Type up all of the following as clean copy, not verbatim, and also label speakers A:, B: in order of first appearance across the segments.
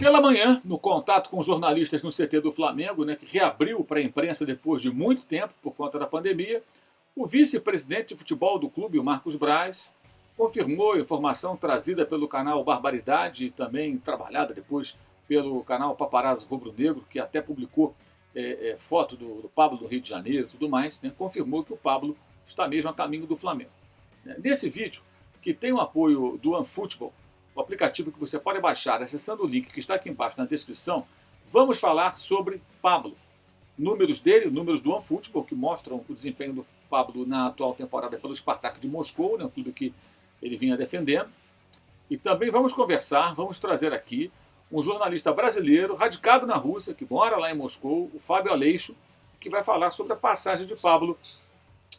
A: Pela manhã, no contato com jornalistas no CT do Flamengo, que reabriu para a imprensa depois de muito tempo por conta da pandemia, o vice-presidente de futebol do clube, o Marcos Braz, confirmou a informação trazida pelo canal Barbaridade e também trabalhada depois pelo canal Paparazzo Rubro Negro, que até publicou foto do Pablo do Rio de Janeiro e tudo mais, confirmou que o Pablo está mesmo a caminho do Flamengo. Nesse vídeo, que tem o apoio do OneFootball, o aplicativo que você pode baixar acessando o link que está aqui embaixo na descrição, vamos falar sobre Pablo. Números dele, números do OneFootball, que mostram o desempenho do Pablo na atual temporada pelo Spartak de Moscou, um clube que ele vinha defendendo. E também vamos trazer aqui um jornalista brasileiro radicado na Rússia, que mora lá em Moscou, o Fábio Aleixo, que vai falar sobre a passagem de Pablo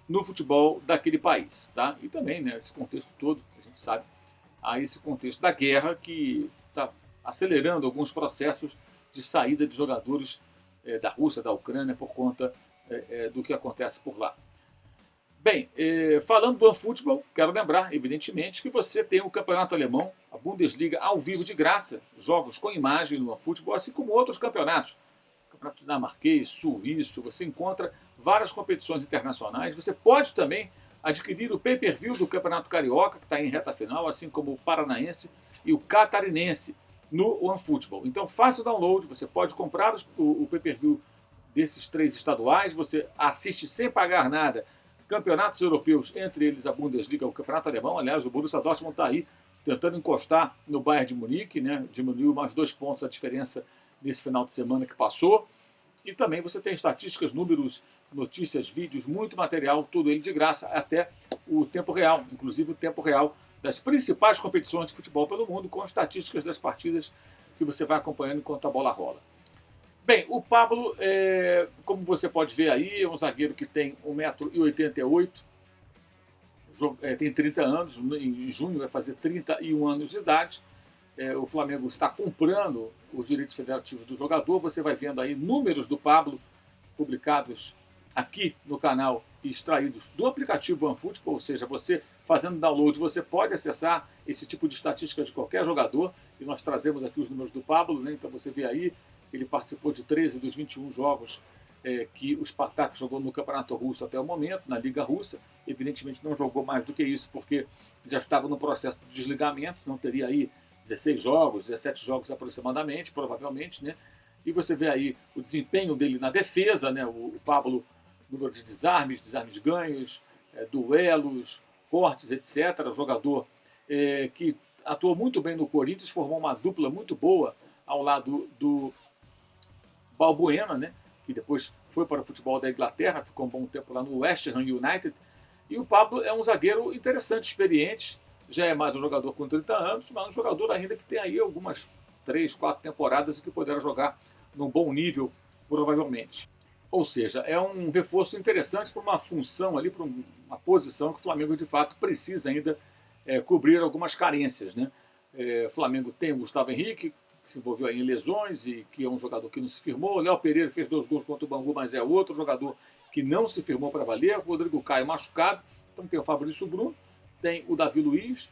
A: no futebol daquele país. Tá? E também, esse contexto todo, a gente sabe, há esse contexto da guerra que está acelerando alguns processos de saída de jogadores da Rússia, da Ucrânia, por conta do que acontece por lá. Bem, falando do OneFootball, quero lembrar, evidentemente, que você tem o campeonato alemão, a Bundesliga, ao vivo de graça, jogos com imagem no OneFootball, assim como outros campeonatos. Campeonato dinamarquês, suíço, você encontra várias competições internacionais. Você pode também adquirir o pay-per-view do Campeonato Carioca, que está em reta final, assim como o Paranaense e o Catarinense no OneFootball. Então faça o download, você pode comprar o pay-per-view desses 3 estaduais, você assiste sem pagar nada campeonatos europeus, entre eles a Bundesliga, o Campeonato Alemão. Aliás, o Borussia Dortmund está aí tentando encostar no Bayern de Munique, diminuiu mais 2 pontos a diferença nesse final de semana que passou. E também você tem estatísticas, números, notícias, vídeos, muito material, tudo ele de graça, até o tempo real, inclusive o tempo real das principais competições de futebol pelo mundo, com estatísticas das partidas que você vai acompanhando enquanto a bola rola. Bem, o Pablo, como você pode ver aí, é um zagueiro que tem 1,88 m, tem 30 anos, em junho vai fazer 31 anos de idade. O Flamengo está comprando os direitos federativos do jogador. Você vai vendo aí números do Pablo publicados aqui no canal e extraídos do aplicativo OneFootball, ou seja, você fazendo download, você pode acessar esse tipo de estatística de qualquer jogador, e nós trazemos aqui os números do Pablo, então você vê aí, ele participou de 13 dos 21 jogos que o Spartak jogou no Campeonato Russo até o momento, na Liga Russa. Evidentemente não jogou mais do que isso, porque já estava no processo de desligamento, senão teria aí 16 jogos, 17 jogos aproximadamente, provavelmente, E você vê aí o desempenho dele na defesa, o Pablo, número de desarmes ganhos, duelos, cortes, etc. Jogador que atuou muito bem no Corinthians, formou uma dupla muito boa ao lado do Balbuena, que depois foi para o futebol da Inglaterra, ficou um bom tempo lá no West Ham United. E o Pablo é um zagueiro interessante, experiente, já é mais um jogador com 30 anos, mas um jogador ainda que tem aí algumas 3, 4 temporadas e que poderá jogar num bom nível, provavelmente. Ou seja, é um reforço interessante para uma função ali, para uma posição que o Flamengo de fato precisa ainda cobrir algumas carências. O Flamengo tem o Gustavo Henrique, que se envolveu aí em lesões e que é um jogador que não se firmou. O Léo Pereira fez 2 gols contra o Bangu, mas é outro jogador que não se firmou para valer. O Rodrigo Caio machucado. Então tem o Fabrício Bruno, tem o Davi Luiz,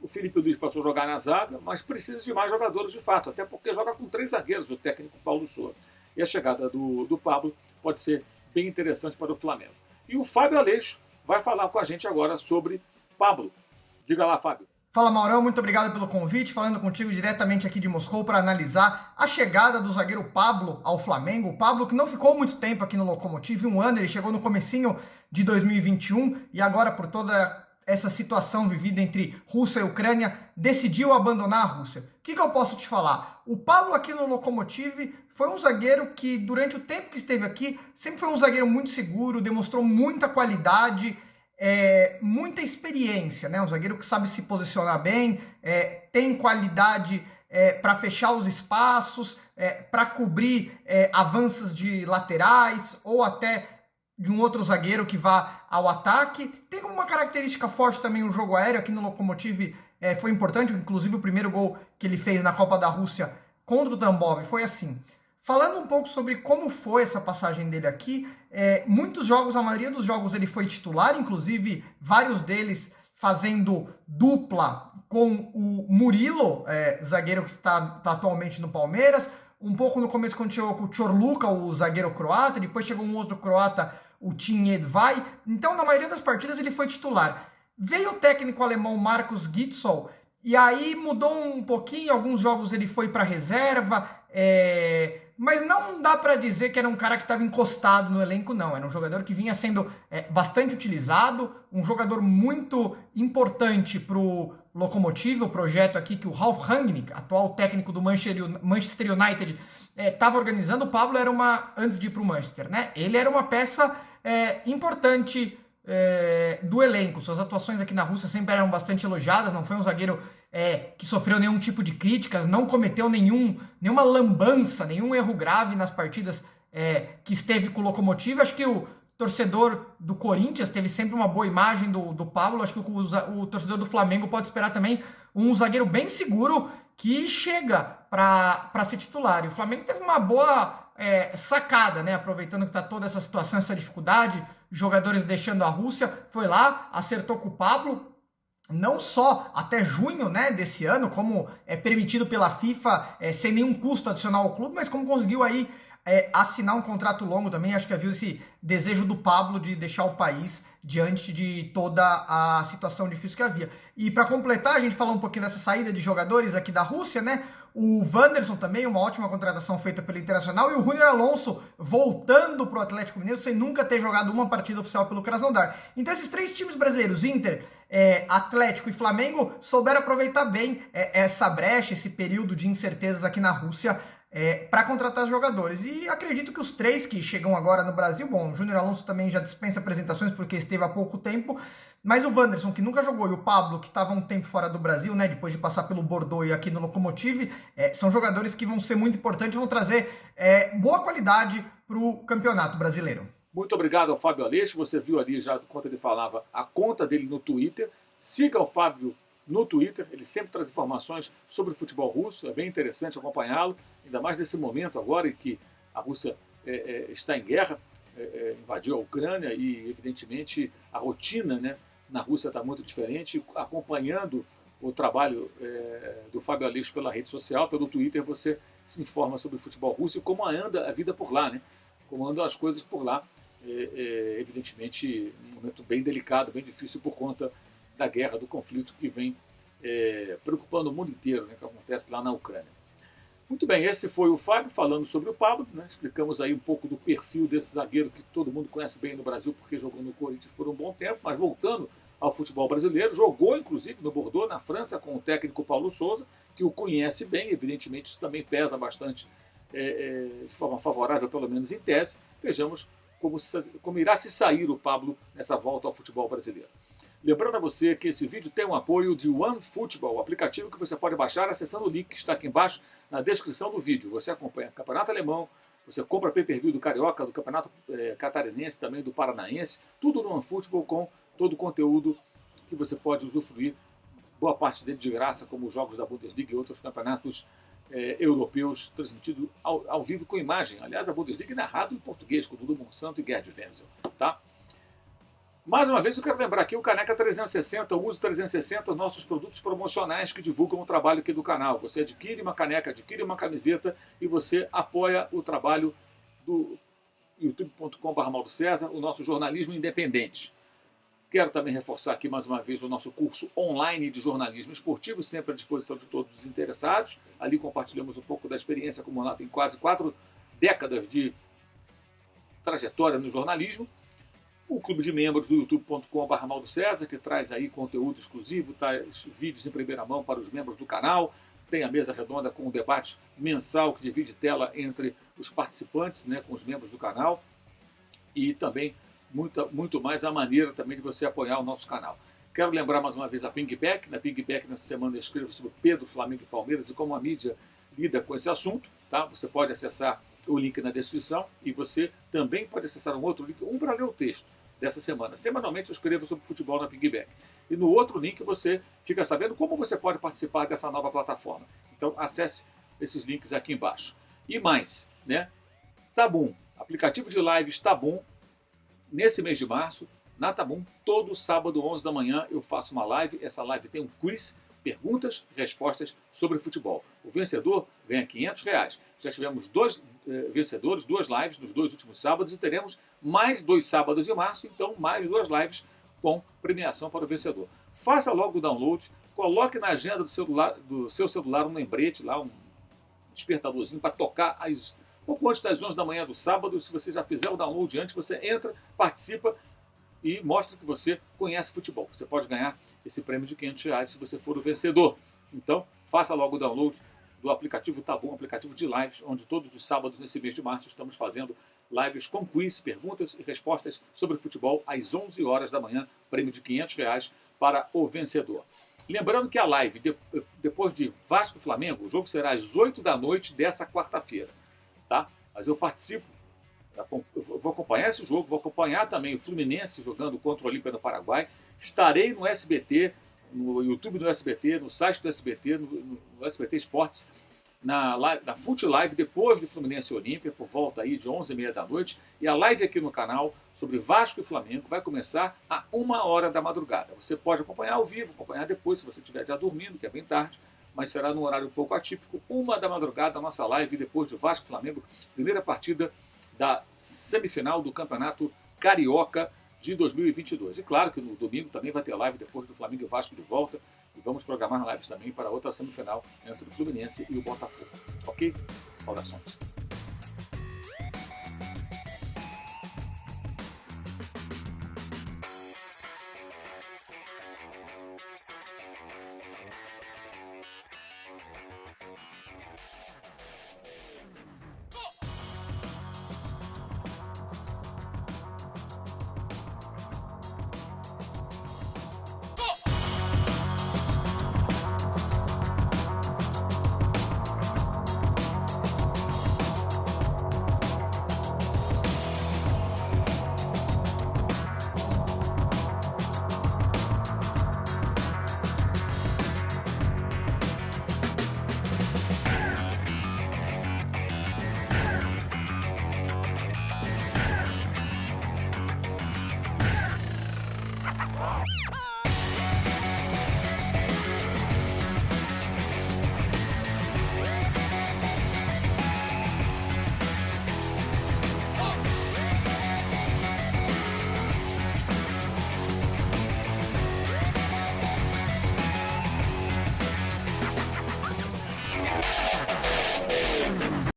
A: o Felipe Luiz passou a jogar na zaga, mas precisa de mais jogadores de fato, até porque joga com 3 zagueiros, o técnico Paulo Souza. E a chegada do Pablo pode ser bem interessante para o Flamengo. E o Fábio Aleixo vai falar com a gente agora sobre Pablo. Diga lá, Fábio.
B: Fala, Maurão, muito obrigado pelo convite, falando contigo diretamente aqui de Moscou para analisar a chegada do zagueiro Pablo ao Flamengo. O Pablo que não ficou muito tempo aqui no Lokomotiv, 1 ano, ele chegou no comecinho de 2021 e agora, por toda essa situação vivida entre Rússia e Ucrânia, decidiu abandonar a Rússia. O que eu posso te falar? O Pablo aqui no Lokomotiv foi um zagueiro que, durante o tempo que esteve aqui, sempre foi um zagueiro muito seguro, demonstrou muita qualidade, muita experiência, Um zagueiro que sabe se posicionar bem, tem qualidade para fechar os espaços, para cobrir avanços de laterais ou até de um outro zagueiro que vá ao ataque. Tem como uma característica forte também o jogo aéreo. Aqui no Lokomotiv foi importante, inclusive o primeiro gol que ele fez na Copa da Rússia contra o Tambov foi assim. Falando um pouco sobre como foi essa passagem dele aqui, muitos jogos, a maioria dos jogos ele foi titular, inclusive vários deles fazendo dupla com o Murilo, zagueiro que está atualmente no Palmeiras. Um pouco no começo, quando chegou com o Čorluka, o zagueiro croata, depois chegou um outro croata, o Tim Edvay. Então, na maioria das partidas, ele foi titular. Veio o técnico alemão Markus Gitzel, e aí mudou um pouquinho, alguns jogos ele foi para reserva, mas não dá para dizer que era um cara que estava encostado no elenco, não. Era um jogador que vinha sendo bastante utilizado, um jogador muito importante para o Lokomotiv, o projeto aqui que o Ralf Rangnick, atual técnico do Manchester United, estava organizando. O Pablo era antes de ir para o Manchester, né? Ele era uma peça importante do elenco. Suas atuações aqui na Rússia sempre eram bastante elogiadas, não foi um zagueiro que sofreu nenhum tipo de críticas, não cometeu nenhuma lambança, nenhum erro grave nas partidas que esteve com o Lokomotiv. Acho que o torcedor do Corinthians teve sempre uma boa imagem do Pablo. Acho que o torcedor do Flamengo pode esperar também um zagueiro bem seguro que chega para ser titular. E o Flamengo teve uma boa sacada, né? Aproveitando que está toda essa situação, essa dificuldade, jogadores deixando a Rússia, foi lá, acertou com o Pablo, não só até junho, né, desse ano, como é permitido pela FIFA, sem nenhum custo adicional ao clube, mas como conseguiu aí assinar um contrato longo também. Acho que havia esse desejo do Pablo de deixar o país diante de toda a situação difícil que havia. E para completar, a gente falou um pouquinho dessa saída de jogadores aqui da Rússia, né? O Wanderson também, uma ótima contratação feita pelo Internacional, e o Júnior Alonso voltando para o Atlético Mineiro sem nunca ter jogado uma partida oficial pelo Krasnodar. Então esses três times brasileiros, Inter, Atlético e Flamengo, souberam aproveitar bem essa brecha, esse período de incertezas aqui na Rússia, para contratar jogadores. E acredito que os três que chegam agora no Brasil, bom, o Júnior Alonso também já dispensa apresentações porque esteve há pouco tempo, mas o Wanderson, que nunca jogou, e o Pablo, que estava um tempo fora do Brasil, né, depois de passar pelo Bordeaux e aqui no Lokomotiv, são jogadores que vão ser muito importantes, vão trazer boa qualidade para o Campeonato Brasileiro.
A: Muito obrigado ao Fábio Aleixo. Você viu ali, já enquanto ele falava, a conta dele no Twitter. Siga o Fábio no Twitter, ele sempre traz informações sobre o futebol russo, é bem interessante acompanhá-lo, ainda mais nesse momento agora em que a Rússia está em guerra, invadiu a Ucrânia e, evidentemente, a rotina, né, na Rússia está muito diferente. Acompanhando o trabalho do Fábio Aleixo pela rede social, pelo Twitter, você se informa sobre o futebol russo e como anda a vida por lá, né? Como andam as coisas por lá. Evidentemente, um momento bem delicado, bem difícil por conta da guerra, do conflito que vem preocupando o mundo inteiro, né, que acontece lá na Ucrânia. Muito bem, esse foi o Fábio falando sobre o Pablo, né? Explicamos aí um pouco do perfil desse zagueiro que todo mundo conhece bem no Brasil porque jogou no Corinthians por um bom tempo, mas voltando ao futebol brasileiro, jogou inclusive no Bordeaux, na França, com o técnico Paulo Sousa, que o conhece bem. Evidentemente isso também pesa bastante de forma favorável, pelo menos em tese. Vejamos como irá se sair o Pablo nessa volta ao futebol brasileiro. Lembrando a você que esse vídeo tem o apoio de OneFootball, o aplicativo que você pode baixar acessando o link que está aqui embaixo na descrição do vídeo. Você acompanha o Campeonato Alemão, você compra pay-per-view do Carioca, do Campeonato Catarinense, também do Paranaense, tudo no OneFootball com todo o conteúdo que você pode usufruir, boa parte dele de graça, como os jogos da Bundesliga e outros campeonatos europeus, transmitido ao vivo com imagem. Aliás, a Bundesliga é narrado em português, com Dudu Monsanto e Gerd Wenzel, tá? Mais uma vez, eu quero lembrar aqui o Caneca 360, o Uso 360, nossos produtos promocionais que divulgam o trabalho aqui do canal. Você adquire uma caneca, adquire uma camiseta e você apoia o trabalho do youtube.com/MauroCésar, o nosso jornalismo independente. Quero também reforçar aqui mais uma vez o nosso curso online de jornalismo esportivo, sempre à disposição de todos os interessados. Ali compartilhamos um pouco da experiência acumulada em quase 4 décadas de trajetória no jornalismo. O clube de membros do youtube.com/MauroCésar, que traz aí conteúdo exclusivo, traz vídeos em primeira mão para os membros do canal. Tem a mesa redonda com um debate mensal que divide tela entre os participantes, né, com os membros do canal. E também muito mais a maneira também de você apoiar o nosso canal. Quero lembrar mais uma vez a Pingback. Na Pingback, nessa semana, eu escrevo sobre Pedro, Flamengo e Palmeiras e como a mídia lida com esse assunto. Tá? Você pode acessar o link na descrição e você também pode acessar um outro link, para ler o texto dessa semana. Semanalmente eu escrevo sobre futebol na Pingback. E no outro link você fica sabendo como você pode participar dessa nova plataforma. Então acesse esses links aqui embaixo. E mais, né? Tabum, aplicativo de lives Tabum, nesse mês de março, na Tabum, todo sábado, 11 da manhã, eu faço uma live. Essa live tem um quiz, perguntas e respostas sobre futebol. O vencedor ganha R$500. Já tivemos 2 vencedores, 2 lives nos 2 últimos sábados e teremos mais 2 sábados em março, então mais 2 lives com premiação para o vencedor. Faça logo o download, coloque na agenda do seu celular um lembrete, lá um despertadorzinho para tocar pouco antes das 11 da manhã do sábado. Se você já fizer o download antes, você entra, participa e mostra que você conhece futebol. Você pode ganhar esse prêmio de R$500 se você for o vencedor. Então, faça logo o download do aplicativo Tabum, aplicativo de lives, onde todos os sábados nesse mês de março estamos fazendo lives com quiz, perguntas e respostas sobre futebol às 11 horas da manhã, prêmio de R$500 para o vencedor. Lembrando que a live, depois de Vasco e Flamengo, o jogo será às 8 da noite dessa quarta-feira, tá? Mas eu participo, eu vou acompanhar esse jogo, vou acompanhar também o Fluminense jogando contra o Olímpia do Paraguai. Estarei no SBT, no YouTube do SBT, no site do SBT, no SBT Esportes, na Fute Live, depois do Fluminense e Olímpia, por volta aí de 11h30 da noite. E a live aqui no canal sobre Vasco e Flamengo vai começar a 1h da madrugada. Você pode acompanhar ao vivo, acompanhar depois, se você estiver já dormindo, que é bem tarde, mas será num horário um pouco atípico, 1h da madrugada, a nossa live depois de Vasco e Flamengo, primeira partida da semifinal do Campeonato Carioca de 2022. E claro que no domingo também vai ter live depois do Flamengo e Vasco de volta. E vamos programar lives também para outra semifinal entre o Fluminense e o Botafogo. Ok? Saudações.